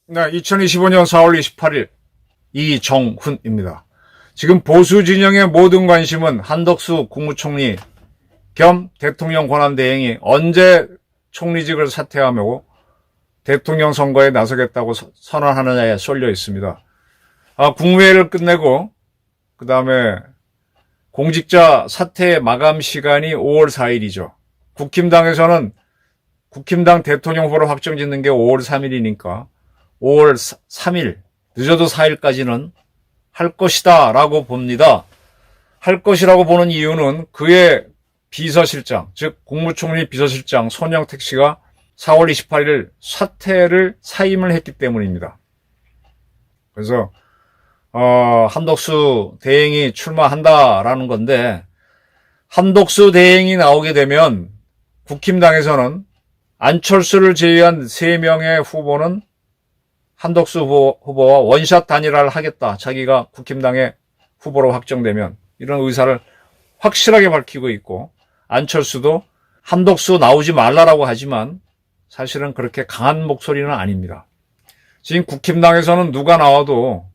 네, 2025년 4월 28일 이정훈입니다. 지금 보수 진영의 모든 관심은 한덕수 국무총리 겸 대통령 권한대행이 언제 총리직을 사퇴하며 대통령 선거에 나서겠다고 선언하느냐에 쏠려 있습니다. 국무회의를 끝내고 그 다음에 공직자 사퇴 마감 시간이 5월 4일이죠. 국힘당에서는 국힘당 대통령 후보를 확정짓는 게 5월 3일이니까 5월 3일, 늦어도 4일까지는 할 것이다 라고 봅니다. 할 것이라고 보는 이유는 그의 비서실장, 즉 국무총리 비서실장 손영택 씨가 4월 28일 사퇴를 사임을 했기 때문입니다. 그래서 한덕수 대행이 출마한다라는 건데, 한덕수 대행이 나오게 되면 국힘당에서는 안철수를 제외한 3명의 후보는 한덕수 후보와 원샷 단일화를 하겠다. 자기가 국힘당의 후보로 확정되면 이런 의사를 확실하게 밝히고 있고, 안철수도 한덕수 나오지 말라라고 하지만 사실은 그렇게 강한 목소리는 아닙니다. 지금 국힘당에서는 누가 나와도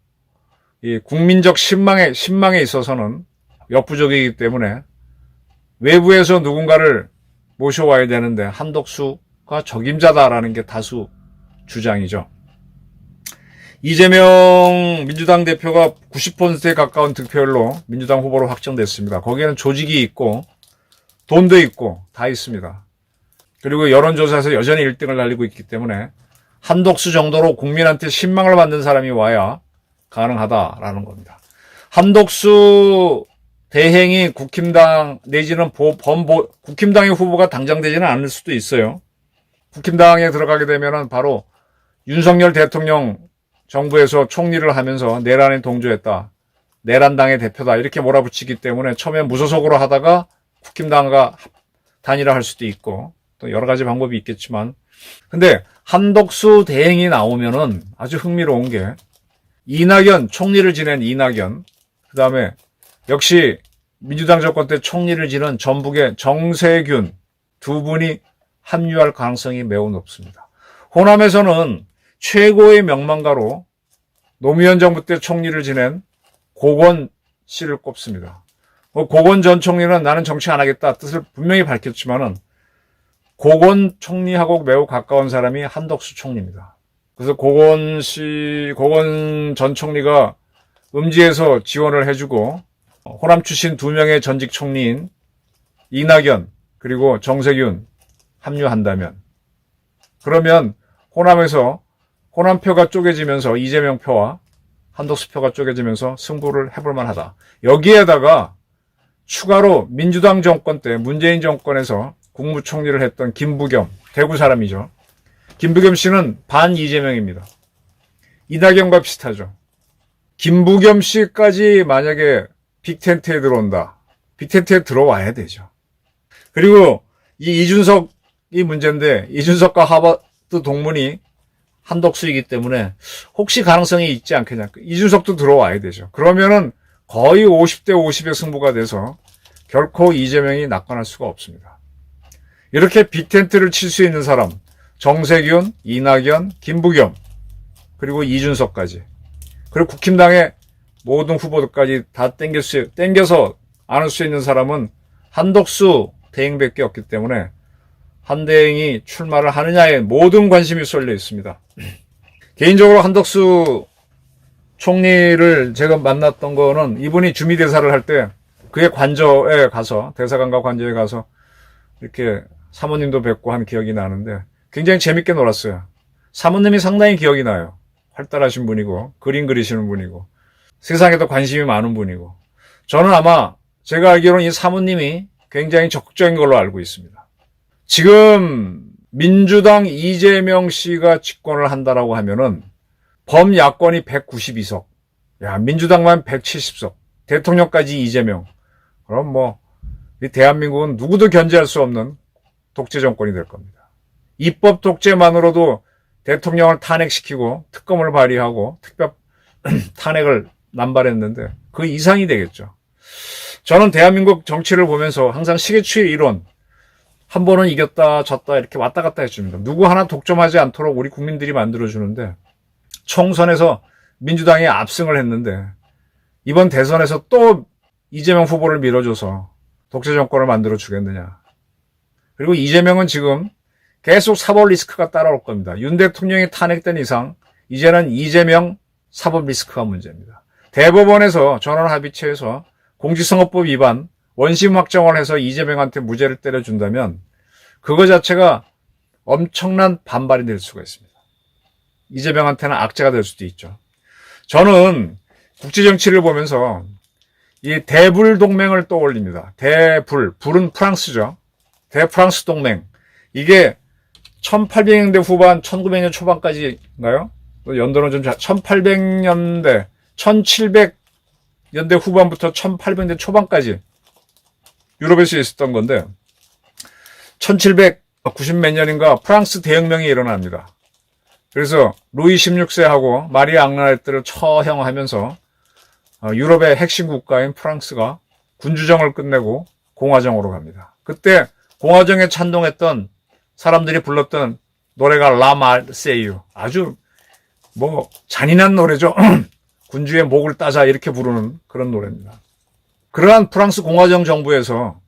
이 국민적 신망에 있어서는 역부족이기 때문에 외부에서 누군가를 모셔와야 되는데 한덕수가 적임자다라는 게 다수 주장이죠. 이재명 민주당 대표가 90%에 가까운 득표율로 민주당 후보로 확정됐습니다. 거기에는 조직이 있고 돈도 있고 다 있습니다. 그리고 여론조사에서 여전히 1등을 달리고 있기 때문에 한덕수 정도로 국민한테 신망을 받는 사람이 와야 가능하다라는 겁니다. 한덕수 대행이 국힘당 내지는 국힘당의 후보가 당장되지는 않을 수도 있어요. 국힘당에 들어가게 되면은 바로 윤석열 대통령 정부에서 총리를 하면서 내란에 동조했다, 내란당의 대표다 이렇게 몰아붙이기 때문에 처음에 무소속으로 하다가 국힘당과 단일화할 수도 있고 또 여러 가지 방법이 있겠지만, 근데 한덕수 대행이 나오면은 아주 흥미로운 게 이낙연, 총리를 지낸 이낙연, 그 다음에 역시 민주당 정권 때 총리를 지낸 전북의 정세균 두 분이 합류할 가능성이 매우 높습니다. 호남에서는 최고의 명망가로 노무현 정부 때 총리를 지낸 고건 씨를 꼽습니다. 고건 전 총리는 나는 정치 안 하겠다 뜻을 분명히 밝혔지만은 고건 총리하고 매우 가까운 사람이 한덕수 총리입니다. 그래서 고건 전 총리가 음지에서 지원을 해주고 호남 출신 2명의 전직 총리인 이낙연 그리고 정세균 합류한다면, 그러면 호남에서 호남표가 쪼개지면서 이재명 표와 한덕수 표가 쪼개지면서 승부를 해볼 만하다. 여기에다가 추가로 민주당 정권 때 문재인 정권에서 국무총리를 했던 김부겸, 대구 사람이죠. 김부겸 씨는 반 이재명입니다. 이낙연과 비슷하죠. 김부겸 씨까지 만약에 빅텐트에 들어온다. 빅텐트에 들어와야 되죠. 그리고 이 이준석이 문제인데, 이준석과 하버드 동문이 한덕수이기 때문에 혹시 가능성이 있지 않겠냐. 이준석도 들어와야 되죠. 그러면은 거의 50대 50의 승부가 돼서 결코 이재명이 낙관할 수가 없습니다. 이렇게 빅텐트를 칠 수 있는 사람, 정세균, 이낙연, 김부겸, 그리고 이준석까지, 그리고 국힘당의 모든 후보들까지 다 땡겨서 안을 수 있는 사람은 한덕수 대행밖에 없기 때문에 한 대행이 출마를 하느냐에 모든 관심이 쏠려 있습니다. 개인적으로 한덕수 총리를 제가 만났던 거는 이분이 주미대사를 할 때 그의 관저에 가서, 대사관과 관저에 가서 이렇게 사모님도 뵙고 한 기억이 나는데 굉장히 재밌게 놀았어요. 사모님이 상당히 기억이 나요. 활달하신 분이고 그림 그리시는 분이고 세상에도 관심이 많은 분이고, 저는 아마 제가 알기로는 이 사모님이 굉장히 적극적인 걸로 알고 있습니다. 지금 민주당 이재명 씨가 집권을 한다라고 하면은 범야권이 192석, 민주당만 170석, 대통령까지 이재명. 그럼 이 대한민국은 누구도 견제할 수 없는 독재 정권이 될 겁니다. 입법 독재만으로도 대통령을 탄핵시키고 특검을 발의하고 특별 탄핵을 남발했는데 그 이상이 되겠죠. 저는 대한민국 정치를 보면서 항상 시계추의 이론, 한 번은 이겼다 졌다 이렇게 왔다 갔다 해줍니다. 누구 하나 독점하지 않도록 우리 국민들이 만들어주는데, 총선에서 민주당이 압승을 했는데 이번 대선에서 또 이재명 후보를 밀어줘서 독재 정권을 만들어 주겠느냐. 그리고 이재명은 지금 계속 사법 리스크가 따라올 겁니다. 윤 대통령이 탄핵된 이상 이제는 이재명 사법 리스크가 문제입니다. 대법원에서 전원합의체에서 공직선거법 위반 원심 확정을 해서 이재명한테 무죄를 때려준다면 그거 자체가 엄청난 반발이 될 수가 있습니다. 이재명한테는 악재가 될 수도 있죠. 저는 국제정치를 보면서 이 대불 동맹을 떠올립니다. 불은 프랑스죠. 대프랑스 동맹. 이게 1800년대 후반, 1900년 초반까지인가요? 연도는 좀 1800년대, 1700년대 후반부터 1800년대 초반까지 유럽에서 있었던 건데 1790 몇 년인가 프랑스 대혁명이 일어납니다. 그래서 루이 16세하고 마리아 앙나레트를 처형하면서 유럽의 핵심 국가인 프랑스가 군주정을 끝내고 공화정으로 갑니다. 그때 공화정에 찬동했던 사람들이 불렀던 노래가 라 말세유. 아주 잔인한 노래죠. 군주의 목을 따자 이렇게 부르는 그런 노래입니다. 그러한 프랑스 공화정 정부에서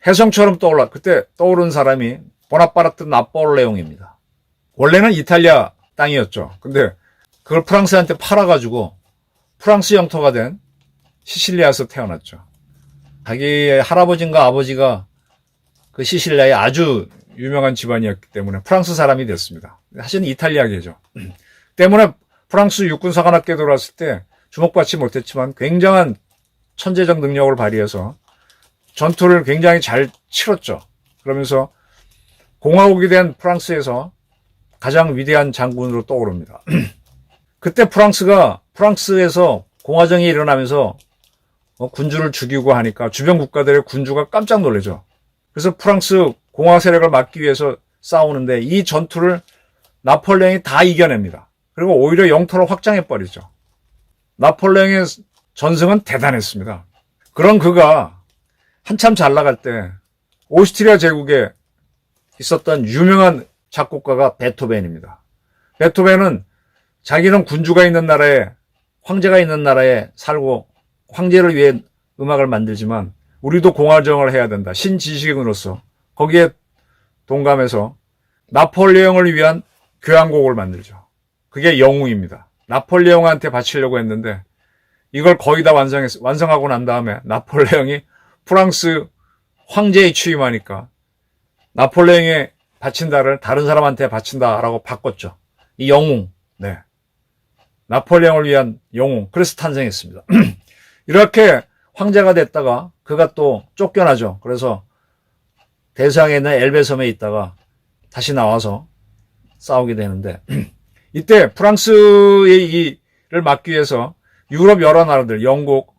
혜성처럼 그때 떠오른 사람이 보나파르트 나폴레옹입니다. 원래는 이탈리아 땅이었죠. 근데 그걸 프랑스한테 팔아가지고 프랑스 영토가 된 시칠리아에서 태어났죠. 자기의 할아버지인가 아버지가 그 시칠리아의 아주 유명한 집안이었기 때문에 프랑스 사람이 됐습니다. 사실은 이탈리아계죠. 때문에 프랑스 육군사관학교에 들어왔을 때 주목받지 못했지만 굉장한 천재적 능력을 발휘해서 전투를 굉장히 잘 치렀죠. 그러면서 공화국이 된 프랑스에서 가장 위대한 장군으로 떠오릅니다. 그때 프랑스에서 공화정이 일어나면서 군주를 죽이고 하니까 주변 국가들의 군주가 깜짝 놀라죠. 그래서 프랑스 공화 세력을 막기 위해서 싸우는데 이 전투를 나폴레옹이 다 이겨냅니다. 그리고 오히려 영토를 확장해버리죠. 나폴레옹의 전승은 대단했습니다. 그런 그가 한참 잘 나갈 때 오스트리아 제국에 있었던 유명한 작곡가가 베토벤입니다. 베토벤은 자기는 군주가 있는 나라에, 황제가 있는 나라에 살고 황제를 위해 음악을 만들지만 우리도 공화정을 해야 된다. 신지식인으로서 거기에 동감해서 나폴레옹을 위한 교향곡을 만들죠. 그게 영웅입니다. 나폴레옹한테 바치려고 했는데 이걸 거의 다 완성하고 난 다음에 나폴레옹이 프랑스 황제에 취임하니까 나폴레옹에 바친다를 다른 사람한테 바친다라고 바꿨죠. 이 영웅, 네. 나폴레옹을 위한 영웅, 그래서 탄생했습니다. 이렇게 황제가 됐다가 그가 또 쫓겨나죠. 그래서 대서양에 있는 엘베섬에 있다가 다시 나와서 싸우게 되는데 이때 프랑스의 이를 막기 위해서 유럽 여러 나라들, 영국,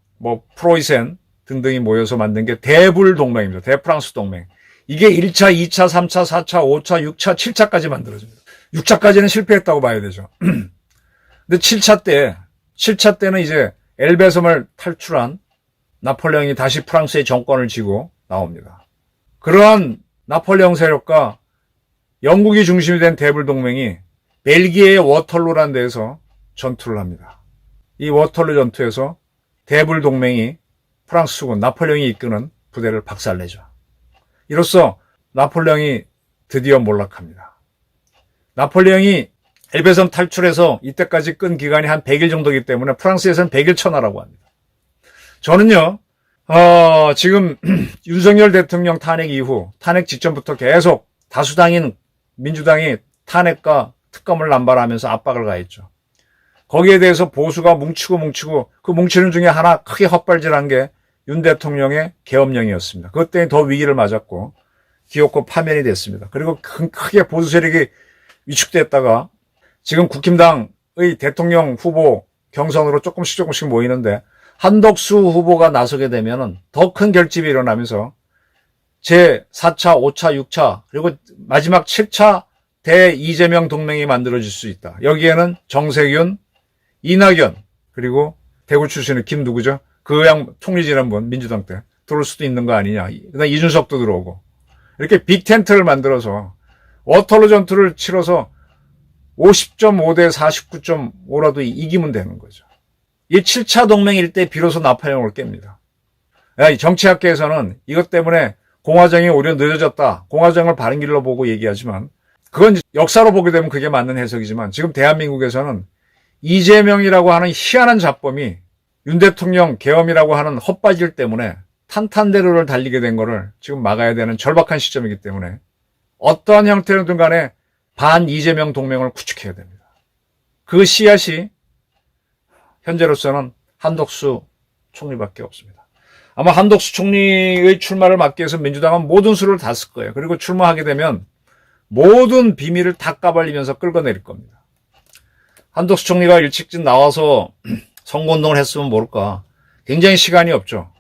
프로이센 등등이 모여서 만든 게 대불 동맹입니다. 대프랑스 동맹. 이게 1차, 2차, 3차, 4차, 5차, 6차, 7차까지 만들어집니다. 6차까지는 실패했다고 봐야 되죠. 근데 7차 때는 이제 엘베섬을 탈출한 나폴레옹이 다시 프랑스의 정권을 쥐고 나옵니다. 그러한 나폴레옹 세력과 영국이 중심이 된 대불 동맹이 벨기에의 워털루라는 데에서 전투를 합니다. 이 워털루 전투에서 대불 동맹이 프랑스 수군 나폴레옹이 이끄는 부대를 박살내죠. 이로써 나폴레옹이 드디어 몰락합니다. 나폴레옹이 엘베섬 탈출해서 이때까지 끈 기간이 한 100일 정도이기 때문에 프랑스에서는 100일 천하라고 합니다. 저는요, 지금 윤석열 대통령 탄핵 이후, 탄핵 직전부터 계속 다수당인 민주당이 탄핵과 특검을 남발하면서 압박을 가했죠. 거기에 대해서 보수가 뭉치고 그 뭉치는 중에 하나 크게 헛발질한 게 윤 대통령의 계엄령이었습니다. 그것 때문에 더 위기를 맞았고 기어코 파면이 됐습니다. 그리고 크게 보수 세력이 위축됐다가 지금 국힘당의 대통령 후보 경선으로 조금씩 모이는데 한덕수 후보가 나서게 되면은 더 큰 결집이 일어나면서 제 4차, 5차, 6차 그리고 마지막 7차 대-이재명 동맹이 만들어질 수 있다. 여기에는 정세균, 이낙연 그리고 대구 출신의 김 누구죠? 그 양 총리 지난번 민주당 때 들어올 수도 있는 거 아니냐. 그다음 이준석도 들어오고. 이렇게 빅텐트를 만들어서 워털로 전투를 치러서 50.5대 49.5라도 이기면 되는 거죠. 이 7차 동맹일 때 비로소 나팔령을 깹니다. 정치학계에서는 이것 때문에 공화정이 오히려 늦어졌다. 공화정을 바른 길로 보고 얘기하지만 그건 역사로 보게 되면 그게 맞는 해석이지만 지금 대한민국에서는 이재명이라고 하는 희한한 잡범이 윤 대통령 계엄이라고 하는 헛바질 때문에 탄탄대로를 달리게 된 거를 지금 막아야 되는 절박한 시점이기 때문에 어떠한 형태로든 간에 반 이재명 동맹을 구축해야 됩니다. 그 씨앗이 현재로서는 한덕수 총리밖에 없습니다. 아마 한덕수 총리의 출마를 막기 위해서 민주당은 모든 수를 다 쓸 거예요. 그리고 출마하게 되면 모든 비밀을 다 까발리면서 끌어내릴 겁니다. 한덕수 총리가 일찍 나와서 선거운동을 했으면 모를까. 굉장히 시간이 없죠.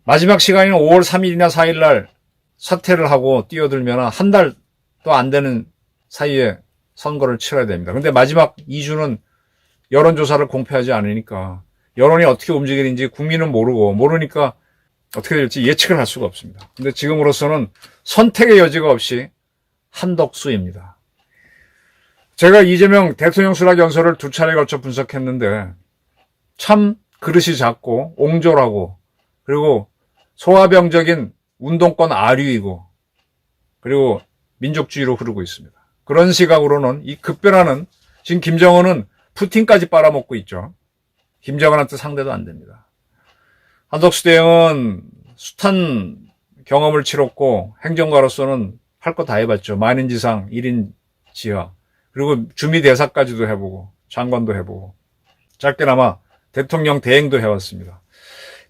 마지막 시간인 5월 3일이나 4일 날 사퇴를 하고 뛰어들면 한 달도 안 되는 사이에 선거를 치러야 됩니다. 근데 마지막 2주는 여론조사를 공표하지 않으니까 여론이 어떻게 움직이는지 국민은 모르니까 어떻게 될지 예측을 할 수가 없습니다. 근데 지금으로서는 선택의 여지가 없이 한덕수입니다. 제가 이재명 대통령 수락 연설을 2차례에 걸쳐 분석했는데 참 그릇이 작고 옹졸하고 그리고 소화병적인 운동권 아류이고 그리고 민족주의로 흐르고 있습니다. 그런 시각으로는 이 급변하는 지금 김정은은 푸틴까지 빨아먹고 있죠. 김정은한테 상대도 안 됩니다. 한덕수 대행은 숱한 경험을 치렀고 행정가로서는 할 거 다 해봤죠. 만인지상 1인 지하 그리고 주미대사까지도 해보고 장관도 해보고 짧게나마 대통령 대행도 해왔습니다.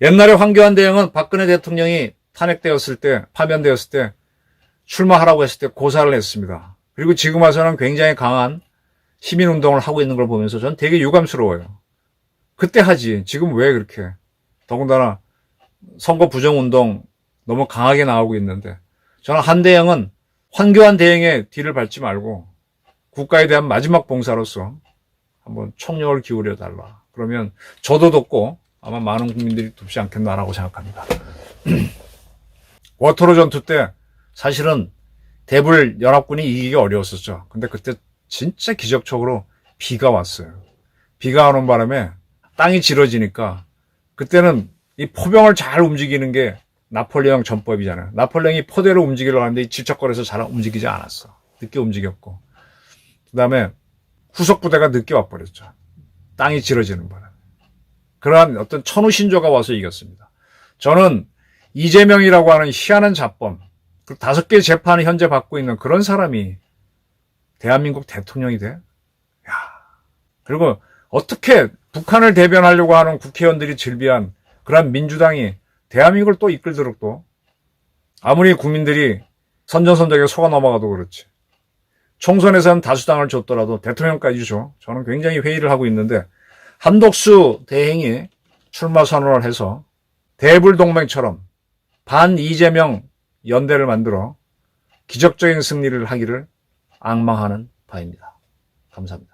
옛날에 황교안 대행은 박근혜 대통령이 탄핵되었을 때 파면되었을 때 출마하라고 했을 때 고사를 했습니다. 그리고 지금 와서는 굉장히 강한 시민운동을 하고 있는 걸 보면서 전 되게 유감스러워요. 그때 하지 지금 왜 그렇게 더군다나 선거 부정운동 너무 강하게 나오고 있는데 저는 한 대행은 황교안 대행의 뒤를 밟지 말고 국가에 대한 마지막 봉사로서 한번 총력을 기울여 달라. 그러면 저도 돕고 아마 많은 국민들이 돕지 않겠나라고 생각합니다. 워터로 전투 때 사실은 대불 연합군이 이기기 어려웠었죠. 근데 그때 진짜 기적적으로 비가 왔어요. 비가 오는 바람에 땅이 질어지니까 그때는 이 포병을 잘 움직이는 게 나폴레옹 전법이잖아요. 나폴레옹이 포대로 움직이려고 하는데 질척거려서 잘 움직이지 않았어. 늦게 움직였고. 그 다음에 후속 부대가 늦게 와버렸죠. 땅이 질어지는 바람에. 그러한 어떤 천우신조가 와서 이겼습니다. 저는 이재명이라고 하는 희한한 잡범, 5개 재판을 현재 받고 있는 그런 사람이 대한민국 대통령이 돼? 야. 그리고 어떻게 북한을 대변하려고 하는 국회의원들이 질비한 그런 민주당이 대한민국을 또 이끌도록 또 아무리 국민들이 선전선적에 속아 넘어가도 그렇지. 총선에서는 다수당을 줬더라도 대통령까지 줘. 저는 굉장히 회의를 하고 있는데 한덕수 대행이 출마 선언을 해서 대불동맹처럼 반 이재명 연대를 만들어 기적적인 승리를 하기를 앙망하는 바입니다. 감사합니다.